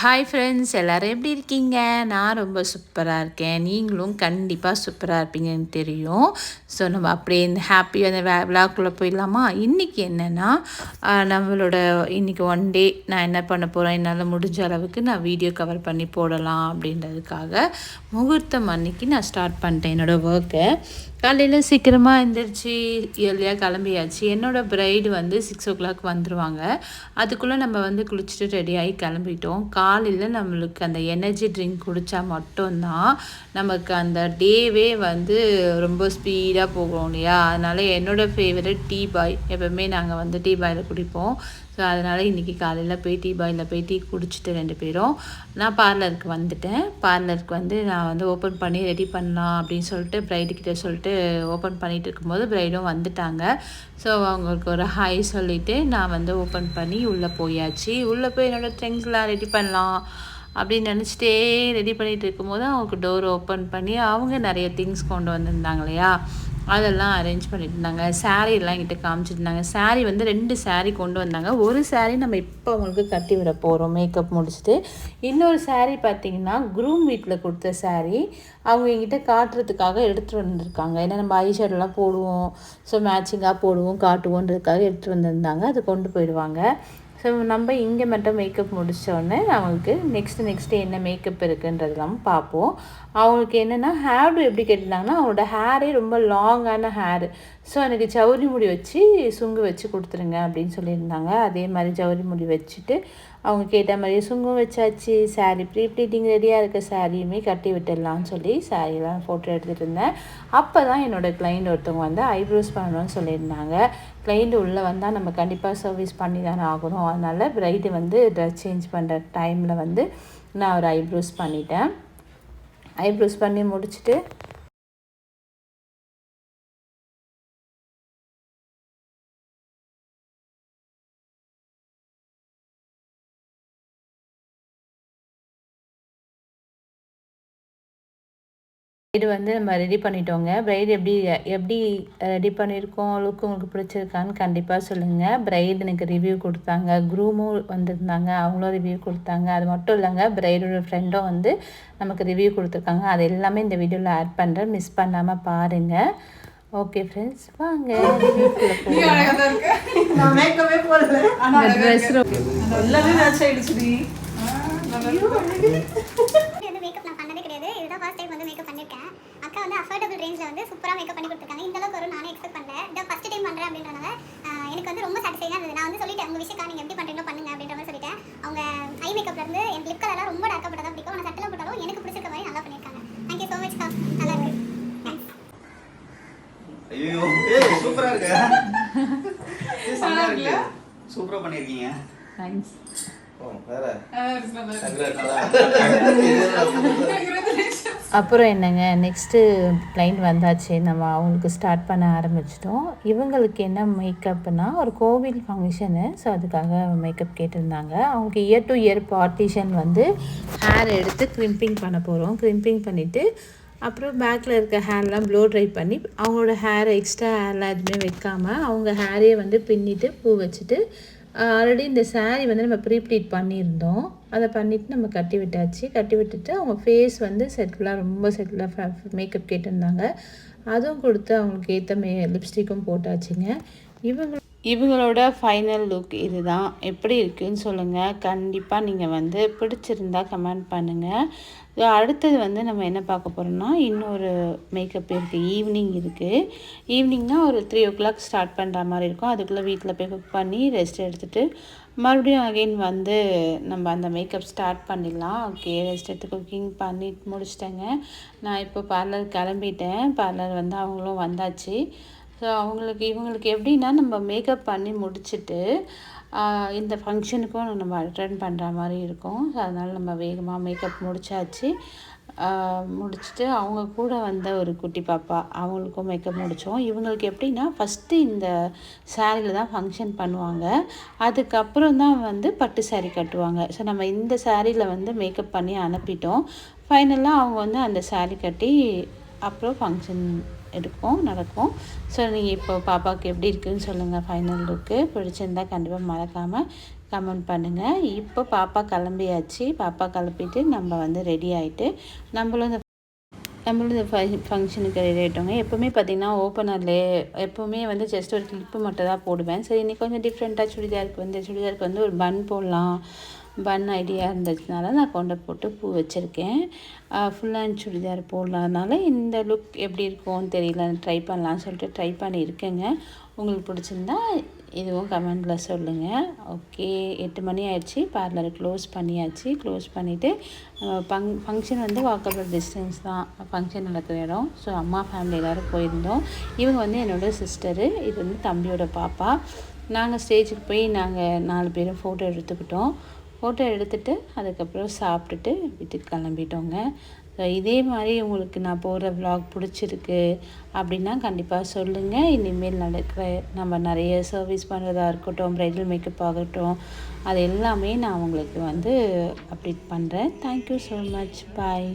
Hi friends, எல்லோரும் எப்படி இருக்கீங்க? நான் ரொம்ப சூப்பராக இருக்கேன். நீங்களும் கண்டிப்பாக சூப்பராக இருப்பீங்கன்னு தெரியும். ஸோ நம்ம அப்படியே இந்த ஹாப்பியாக அந்த விழாக்குள்ளே போயிடலாமா? இன்றைக்கி என்னென்னா நம்மளோட இன்றைக்கி ஒன் டே நான் என்ன பண்ண போகிறேன், என்னால் முடிஞ்ச அளவுக்கு நான் வீடியோ கவர் பண்ணி போடலாம் அப்படின்றதுக்காக முகூர்த்தம் அன்னைக்கு நான் ஸ்டார்ட் பண்ணிட்டேன் என்னோடய ஒர்க்கை. காலையில் சீக்கிரமாக எழுந்திரிச்சி ஏர்லியாக கிளம்பியாச்சு. என்னோடய ப்ரைடு வந்து 6 o'clock வந்துடுவாங்க. அதுக்குள்ளே நம்ம வந்து குளிச்சுட்டு ரெடியாகி கிளம்பிட்டோம். காலையில் நம்மளுக்கு அந்த எனர்ஜி ட்ரிங்க் குடித்தா மட்டும்தான் நமக்கு அந்த டேவே வந்து ரொம்ப ஸ்பீடாக போகும் இல்லையா? அதனால் என்னோடய ஃபேவரட் டீ பாய். எப்போவுமே நாங்கள் வந்து டீ பாயில் குடிப்போம். ஸோ அதனால் இன்றைக்கி காலையில் போய் டீ பாயில் போய் டீ குடிச்சிட்டு 2 பேரும் நான் பார்லருக்கு வந்துட்டேன். பார்லருக்கு வந்து நான் வந்து ஓப்பன் பண்ணி ரெடி பண்ணலாம் அப்படின்னு சொல்லிட்டு ப்ரைடுக்கிட்ட சொல்லிட்டு ஓப்பன் பண்ணிகிட்டு இருக்கும்போது ப்ரைடும் வந்துட்டாங்க. ஸோ அவங்களுக்கு ஒரு ஹாய் சொல்லிவிட்டு நான் வந்து ஓப்பன் பண்ணி உள்ளே போயாச்சு. உள்ளே போய் என்னோடய ட்ரிங்க்ஸ்லாம் ரெடி பண்ணலாம் அப்படின்னு நினச்சிட்டே ரெடி பண்ணிகிட்டு இருக்கும்போது அவங்களுக்கு டோர் ஓப்பன் பண்ணி அவங்க நிறைய திங்ஸ் கொண்டு வந்திருந்தாங்க இல்லையா? அதெல்லாம் அரேஞ்ச் பண்ணிட்டு இருந்தாங்க. சாரீலாம் என்கிட்ட காமிச்சிருந்தாங்க. சாரீ வந்து 2 சாரீ கொண்டு வந்தாங்க. ஒரு சாரீ நம்ம இப்போ அவங்களுக்கு கட்டி விட போகிறோம் மேக்கப் முடிச்சுட்டு. இன்னொரு சாரீ பார்த்திங்கன்னா க்ரூம் வீட்டில் கொடுத்த சாரீ அவங்க என்கிட்ட காட்டுறதுக்காக எடுத்துகிட்டு வந்திருக்காங்க. ஏன்னா நம்ம ஐ ஷேடெல்லாம் போடுவோம், ஸோ மேட்சிங்காக போடுவோம் காட்டுவோன்றதுக்காக எடுத்துகிட்டு வந்திருந்தாங்க. அது கொண்டு போயிடுவாங்க. ஸோ நம்ம இங்கே மட்டும் மேக்கப் முடித்தோடனே அவங்களுக்கு நெக்ஸ்ட்டு என்ன மேக்கப் இருக்குன்றதெல்லாம் பார்ப்போம். அவங்களுக்கு என்னென்னா ஹேர் எப்படி கேட்டிருந்தாங்கன்னா அவங்களோட ஹேரே ரொம்ப லாங்கான ஹேரு. ஸோ எனக்கு ஜவுரி முடி வச்சு சுங்கு வச்சு கொடுத்துருங்க அப்படின்னு சொல்லியிருந்தாங்க. அதே மாதிரி ஜவுரி முடி வச்சுட்டு அவங்க கேட்ட மாதிரியே சுங்கும் வச்சாச்சு. சாரீ ப்ரீ ப்ளீட்டிங் ரெடியாக இருக்க சாரியுமே கட்டி விட்டுடலான்னு சொல்லி சாரீலாம் ஃபோட்டோ எடுத்துகிட்டு இருந்தேன். அப்போ தான் என்னோடய கிளைண்ட் ஒருத்தவங்க வந்து ஐப்ரோஸ் பண்ணணும்னு சொல்லியிருந்தாங்க. கிளைண்ட் உள்ளே வந்தால் நம்ம கண்டிப்பாக சர்வீஸ் பண்ணி தானே ஆகணும். அதனால் ப்ரைடு வந்து ட்ரெஸ் சேஞ்ச் பண்ணுற டைமில் வந்து நான் ஒரு ஐப்ரோஸ் பண்ணிட்டேன். ஐப்ரோஸ் பண்ணி முடிச்சுட்டு இது வந்து நம்ம ரெடி பண்ணிட்டோங்க. ப்ரைடு எப்படி ரெடி பண்ணியிருக்கோம், லுக் உங்களுக்கு பிடிச்சிருக்கான்னு கண்டிப்பாக சொல்லுங்கள். ப்ரைடு எனக்கு ரிவ்யூ கொடுத்தாங்க, க்ரூமும் வந்திருந்தாங்க, அவங்களும் ரிவ்யூ கொடுத்தாங்க. அது மட்டும் இல்லைங்க, ப்ரைடோட ஃப்ரெண்டும் வந்து நமக்கு ரிவ்யூ கொடுத்துருக்காங்க. அது எல்லாமே இந்த வீடியோவில் ஆட் பண்ணுறேன், மிஸ் பண்ணாமல் பாருங்கள். ஓகே ஃப்ரெண்ட்ஸ், வாங்க ரிவ்யூக்குள்ளே போகலாம். அக்கா வந்து அஃபோர்டபுள் ரேஞ்சில் வந்து சூப்பராக மேக்கப் பண்ணி கொடுத்துருக்காங்க. இந்த அளவுக்கு வரும் நானே எக்ஸ்பெக்ட் பண்ணல. இதை ஃபஸ்ட் டைம் பண்ணுறேன் அப்படின்றனால எனக்கு வந்து ரொம்ப சாட்டிஸ்ஃபைடாக இருந்தது. நான் வந்து சொல்லிட்டேன், உங்கள் விஷயக்கா நீங்கள் எப்படி பண்ணுறீங்களோ பண்ணுங்க அப்படின்ற மாதிரி சொல்லிட்டேன். அவங்க ஐ மேக்கப்லேருந்து என் லிப் கலர்லாம் ரொம்ப டார்க்காக போட்டால் தான் பிடிக்கும். ஆனால் சட்டெல்லாம் போட்டாலும் எனக்கு பிடிச்சிருக்க மாதிரி நல்லா பண்ணியிருக்காங்க. தேங்க்யூ ஸோ மச் கா, நல்லா இருக்கு. தேங்க்ஸ். ஐயோ சூப்பரா இருக்கு. சூப்பரா பண்ணிருக்கீங்க. தேங்க்ஸ். அப்புறம் என்னங்க, நெக்ஸ்ட்டு கிளைண்ட் வந்தாச்சு. நம்ம அவங்களுக்கு ஸ்டார்ட் பண்ண ஆரம்பிச்சிட்டோம். இவங்களுக்கு என்ன மேக்கப்னால் ஒரு கோவில் ஃபங்க்ஷனு. ஸோ அதுக்காக மேக்கப் கேட்டிருந்தாங்க. அவங்களுக்கு இயர் டு இயர் பார்ட்டிஷன் வந்து ஹேர் எடுத்து க்ரிம்பிங் பண்ண போகிறோம். க்ரிம்பிங் பண்ணிவிட்டு அப்புறம் பேக்கில் இருக்க ஹேர்லாம் ப்ளோ ட்ரை பண்ணி அவங்களோட ஹேரை எக்ஸ்ட்ரா ஹேர்லாம் எதுவுமே வைக்காமல் அவங்க ஹேரையே வந்து பின்னிட்டு பூ வச்சுட்டு ஆல்ரெடி இந்த சாரீ வந்து நம்ம ப்ரீ ப்ளீட் பண்ணியிருந்தோம். அதை பண்ணிவிட்டு நம்ம கட்டி விட்டாச்சு. கட்டி விட்டுட்டு அவங்க ஃபேஸ் வந்து செட்டிலாக ரொம்ப செட்டிலாக மேக்கப் கேட்டிருந்தாங்க. அதுவும் கொடுத்து அவங்களுக்கு ஏற்ற லிப்ஸ்டிக்கும் போட்டாச்சுங்க. இவங்களோட ஃபைனல் லுக் இது தான். எப்படி இருக்குதுன்னு சொல்லுங்கள். கண்டிப்பாக நீங்கள் வந்து பிடிச்சிருந்தா கமெண்ட் பண்ணுங்கள். அடுத்தது வந்து நம்ம என்ன பார்க்க போகிறோம்னா இன்னொரு மேக்கப் இருக்குது. ஈவினிங் இருக்குது. ஈவினிங்னால் ஒரு 3 o'clock ஸ்டார்ட் பண்ணுற மாதிரி இருக்கும். அதுக்குள்ளே வீட்டில் போய் குக் பண்ணி ரெஸ்ட் எடுத்துகிட்டு மறுபடியும் அகெயின் வந்து நம்ம அந்த மேக்கப் ஸ்டார்ட் பண்ணிடலாம். ஓகே, ரெஸ்ட் எடுத்து குக்கிங் பண்ணி முடிச்சிட்டேங்க. நான் இப்போ பார்லர் கிளம்பிட்டேன். பார்லர் வந்து அவங்களும் வந்தாச்சு. ஸோ இவங்களுக்கு எப்படின்னா நம்ம மேக்கப் பண்ணி முடிச்சுட்டு இந்த ஃபங்க்ஷனுக்கும் நம்ம அட்டெண்ட் பண்ணுற மாதிரி இருக்கும். ஸோ அதனால் நம்ம வேகமாக மேக்கப் முடிச்சாச்சு. முடிச்சுட்டு அவங்க கூட வந்த ஒரு குட்டி பாப்பா அவங்களுக்கும் மேக்கப் முடித்தோம். இவங்களுக்கு எப்படின்னா ஃபஸ்ட்டு இந்த சாரியில் தான் ஃபங்க்ஷன் பண்ணுவாங்க. அதுக்கப்புறம் தான் வந்து பட்டு சாரீ கட்டுவாங்க. ஸோ நம்ம இந்த சாரியில் வந்து மேக்கப் பண்ணி அனுப்பிட்டோம். ஃபைனலாக அவங்க வந்து அந்த சாரீ கட்டி அப்புறம் ஃபங்க்ஷன் நடக்கும். ஸோ நீங்கள் இப்போ பாப்பாவுக்கு எப்படி இருக்குதுன்னு சொல்லுங்கள். ஃபைனல் லுக்கு பிடிச்சிருந்தா கண்டிப்பாக மறக்காமல் கமெண்ட் பண்ணுங்கள். இப்போ பாப்பா கிளம்பியாச்சு. பாப்பா கிளப்பிட்டு நம்ம வந்து ரெடி ஆகிட்டு நம்மளும் இந்த ஃபங்க்ஷனுக்கு ரெடி ஆகிட்டோங்க. எப்போவுமே பார்த்திங்கன்னா ஓப்பனர்லே எப்போவுமே வந்து ஜஸ்ட் ஒரு கிளிப்பு மட்டும் தான் போடுவேன். சரி இன்றைக்கி கொஞ்சம் டிஃப்ரெண்ட்டாக சுடிதாருக்கு வந்து ஒரு பன் போடலாம், பன் ஐடியா இருந்துச்சுனால நான் கொண்டை போட்டு பூ வச்சுருக்கேன். ஃபுல் ஹேண்ட் சுடிதார் போடலாதனால இந்த லுக் எப்படி இருக்கும்னு தெரியல, ட்ரை பண்ணலான்னு சொல்லிட்டு ட்ரை பண்ணியிருக்கேங்க. உங்களுக்கு பிடிச்சிருந்தா இதுவும் கமெண்டில் சொல்லுங்கள். ஓகே, 8 மணி ஆயிடுச்சு. பார்லரை க்ளோஸ் பண்ணியாச்சு. க்ளோஸ் பண்ணிவிட்டு ஃபங்க்ஷன் வந்து வாக்கபிள் டிஸ்டன்ஸ் தான் ஃபங்க்ஷன் நடக்கிற இடம். ஸோ அம்மா ஃபேமிலி எல்லோரும் போயிருந்தோம். இவங்க வந்து என்னோடய சிஸ்டரு, இது வந்து தம்பியோட பாப்பா. நாங்கள் ஸ்டேஜுக்கு போய் நாங்கள் 4 பேரும் ஃபோட்டோ எடுத்துக்கிட்டோம். ஃபோட்டோ எடுத்துகிட்டு அதுக்கப்புறம் சாப்பிட்டுட்டு வீட்டுக்கு கிளம்பிட்டோங்க. ஸோ இதே மாதிரி உங்களுக்கு நான் போடுற vlog பிடிச்சிருக்கு அப்படின்னா கண்டிப்பாக சொல்லுங்கள். இனிமேல் நம்ம நிறைய சர்வீஸ் பண்ணுறதா இருக்கட்டும், ப்ரைடல் மேக்கப் ஆகட்டும், அது எல்லாமே நான் உங்களுக்கு வந்து அப்டேட் பண்ணுறேன். Thank you so much. பாய்.